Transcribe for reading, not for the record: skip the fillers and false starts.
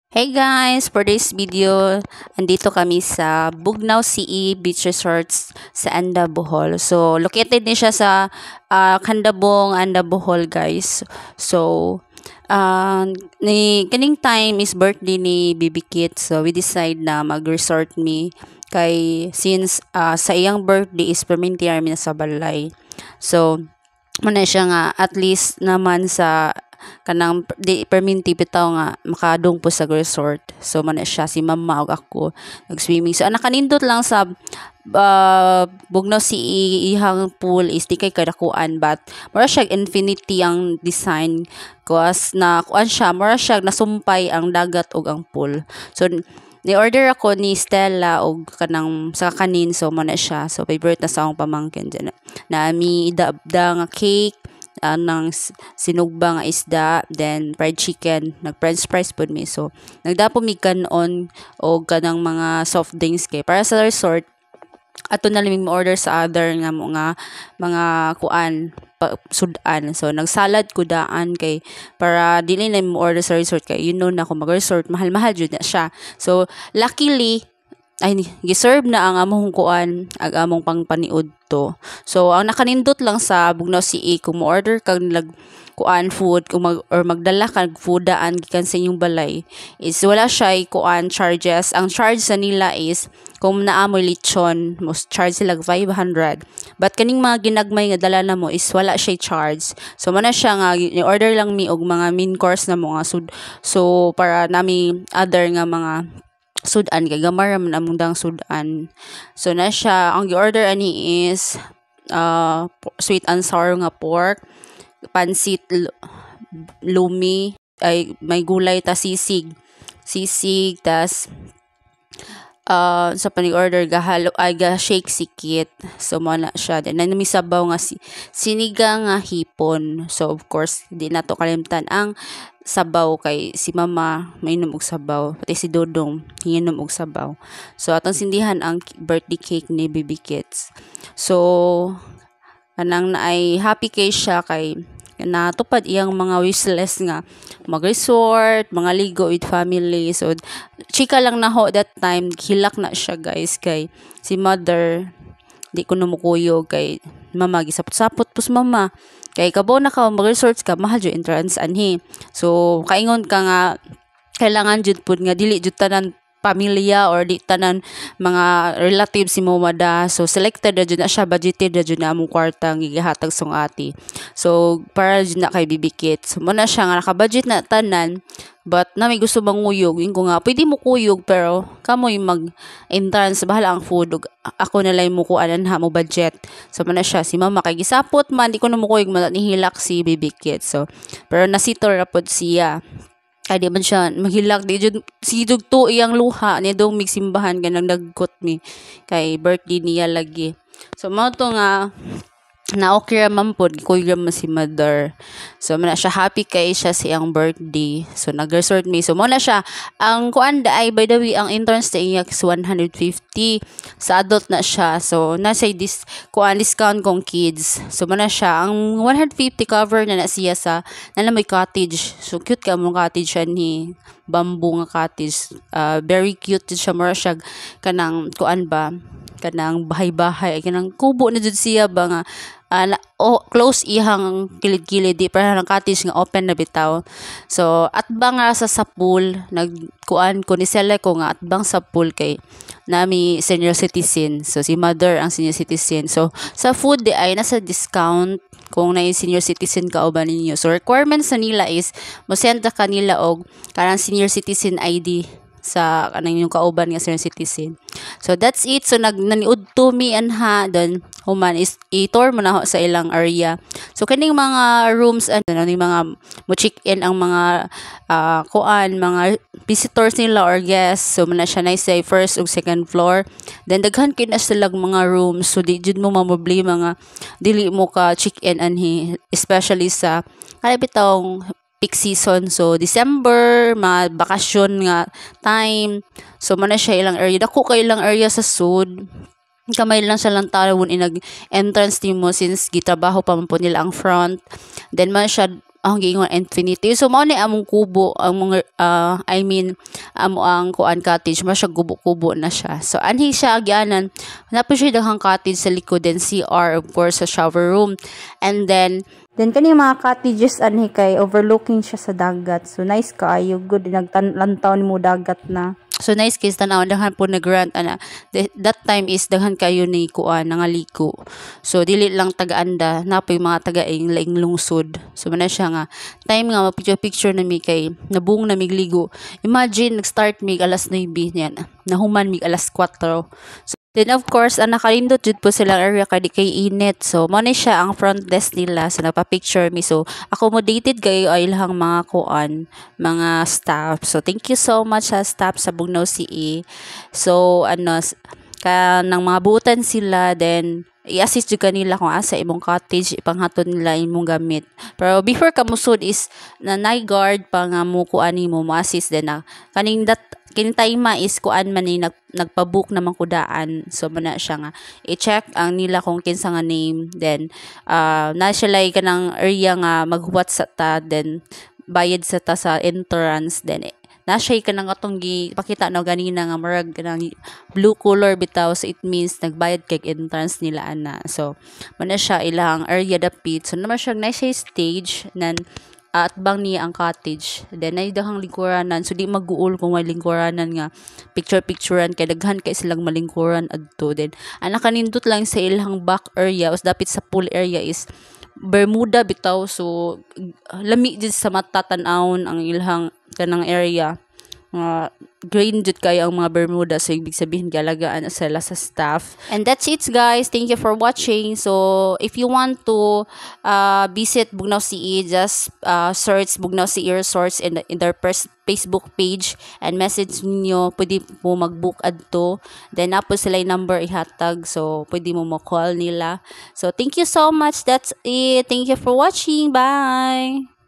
Hey guys, for this video, andito kami sa Bugnaw CE Beach Resorts sa Anda, Bohol. So, located din siya sa Candabong, Anda, Bohol guys. So, kaning time is birthday ni Baby Kit. So, we decide na mag-resort me kay since sa iyang birthday is perminti namin sa balay. So, muna siya nga at least naman sa kanang di perminti bitaw nga makadung po sa resort. So man siya si mama ug ako nag-swimming. So anak kanindot lang sa Bugnaw si ihang pool is di kay kadakuan but mura siya infinity ang design kuas na kuan siya mura siya nasumpay ang dagat ug ang pool. So ni-order ako ni Stella og kanang sa kanin so mo na siya. So favorite na sa akong pamangkin dyan. Na mi da nga cake ng sinugba nga isda, then fried chicken, nag-french fries pud mi. So nagdapo mi kanon og kanang mga soft drinks kay para sa resort ato na liming order sa other nga mga kuan sudan. So nagsalad ko daan kay para dili na mo order sa resort kay you know na kung mag-resort mahal-mahal jud na siya. So luckily ay giserve na ang among kuan ag among pangpaniud to. So ang nakanindot lang sa Bugnaw CE kung mo-order kag kuan food kung or magdala kag foodaan gikan sa inyong balay is wala siya kuan charges. Ang charge sa nila is kung naamoy lechon mo charge sila 500 but kaning mga ginagmay nga dala na mo is wala siya charge. So man na siya nga ni-order lang mi og mga main course na mga so para nami other nga mga sudan kay gamar man among dang sudan. So na siya ang gi-order ani is sweet and sour nga pork, pansit lumi ay may gulay ta sisig tas sa pani-order gahalo ay ga shake sikit. So mo na siya then nami sabaw nga sinigang nga hipon. So of course di na to kalimtan ang sabaw kay si mama mainom og sabaw pati si Dodong hinginom og sabaw. So atong sindihan ang birthday cake ni Baby Kids. So kanang naay happy kay siya kay natupad iyang mga wishlist nga mag-resort, mga ligo with family. So chika lang na ho that time hilak na siya guys kay si mother di ko namukuyog kay mama gisapot-sapot pus mama kay kabo na ka mag-resorts ka mahal jud entrance anhi. So kaingon ka nga kailangan jud pud nga dili jud tanan pamilya or di tanan mga relatives si mo mada. So selected na jud na siya, budgeted na jud na among kwarta nga gihatag song ati. So para jud na kay Baby Kit. So mo na siya nga naka-budget na tanan but na may gusto manguyog yun ko nga pwede mo kuyog pero kamoy mag entrance bahala ang food ug ako na lang mo kuanan ha mo budget. So man na siya si mama kay gisapot man di ko na mo kuyog man nihilak si Baby Kit. So pero nasitor ra pod siya kaya di man siya maghilak di jud si dugto iyang luha ni dong migsimbahan ganang nagkot mi kay birthday niya lagi. So mao to nga na okay raman po kuya man si mother. So man na siya happy kay siya sa iyang birthday. So nag-resort mi. So mo na siya ang kuan ay by the way ang entrance na iya is 150 sa adult na siya. So nasa this kuan discount kong kids. So man na siya ang 150 cover na siya sa nalamoy cottage. So cute ka mong cottage siya ni bamboo nga cottage. Very cute siya mura siya kanang kuan ba kanang bahay-bahay kanang kubo na jud siya ba nga close ihang kilid-kilid di para ng cottage nga open na bitaw. So at bang nga sa pool nagkuan ko ni sele ko nga at bang sa pool kay nami senior citizen. So si mother ang senior citizen. So sa food di ay nasa discount kung na senior citizen ka uban ninyo. So requirements sa nila is mo send ka nila og karang senior citizen ID sa kanang yung kauban nga senior citizen. So that's it. So naniud to me anha then human is i-tour mo na ho sa ilang area. So kaning mga rooms and ni mga mo check in ang mga kuan mga visitors nila or guests. So man na siya na say first ug second floor. Then daghan kay na silang mga rooms. So di jud mo mamoblema nga dili mo ka check in anhi especially sa kaya bitawng peak season. So December mga bakasyon nga time. So man na siya ilang area dako kay ilang area sa sud kamay lang siya lang tawon inag entrance nimo since gitrabaho pa man po nila ang front. Then man siya ang giingon infinity. So mao ni among kubo ang mga I mean amo ang kuan cottage mo siya kubo-kubo na siya. So anhi siya agyanan napo siya daghang cottage sa likod then CR of course sa shower room. And then kani mga cottages anhi kay overlooking siya sa dagat. So nice kaayo good naglantaw nimo dagat na. So nice case tanaw daghan po nag-grant ana. That time is daghan kayo ni kuan nangaliko. So dili lang taga-anda napoy mga taga-ing laing lungsod. So man siya nga time nga mapicture na mi kay nabuong na migligo. Imagine nag-start mig alas 9 niyan. Nahuman mig alas 4. So, then of course, ang nakalindot jud po silang area kay init. So mo ni siya ang front desk nila. So nagpa-picture mi. So accommodated kayo ay ilang mga kuan, mga staff. So thank you so much sa staff sa Bugnaw CE. So ka nang mga buutan sila then i-assist jud kanila kung asa imong cottage ipanghatod nila imong gamit. Pero before ka musud is na night guard pa nga mo kuan nimo mo assist din na kaning kining time is kuan man ni nagpa-book naman kudaan. So mana siya nga i-check ang nila kung kinsa nga name then na siya lay kanang area nga maghuwat sa ta then bayad sa ta sa entrance then na-share ka ng atong pakita no ganina nga murag kanang blue color bitaw so it means nagbayad kay entrance nila ana. So man siya ilang area dapit so naman siya nice stage nan at bang niya ang cottage then ay dahang lingkuranan so di maguol kung may lingkuranan nga picturean kay daghan kay silang malingkuran adto then ana kanindot lang sa ilang back area us dapit sa pool area is Bermuda bitaw so lami jud sa mata tan-awon ang ilang kanang area green jud kayo ang mga Bermuda so ibig sabihin galagaan sila sa staff. And that's it guys, thank you for watching. So if you want to visit Bugnaw CE, just search Bugnaw CE Resorts in their Facebook page and message niyo pwede po mag-book adto then napo sila yung number ihatag so pwede mo call nila. So thank you so much, that's it, thank you for watching, bye.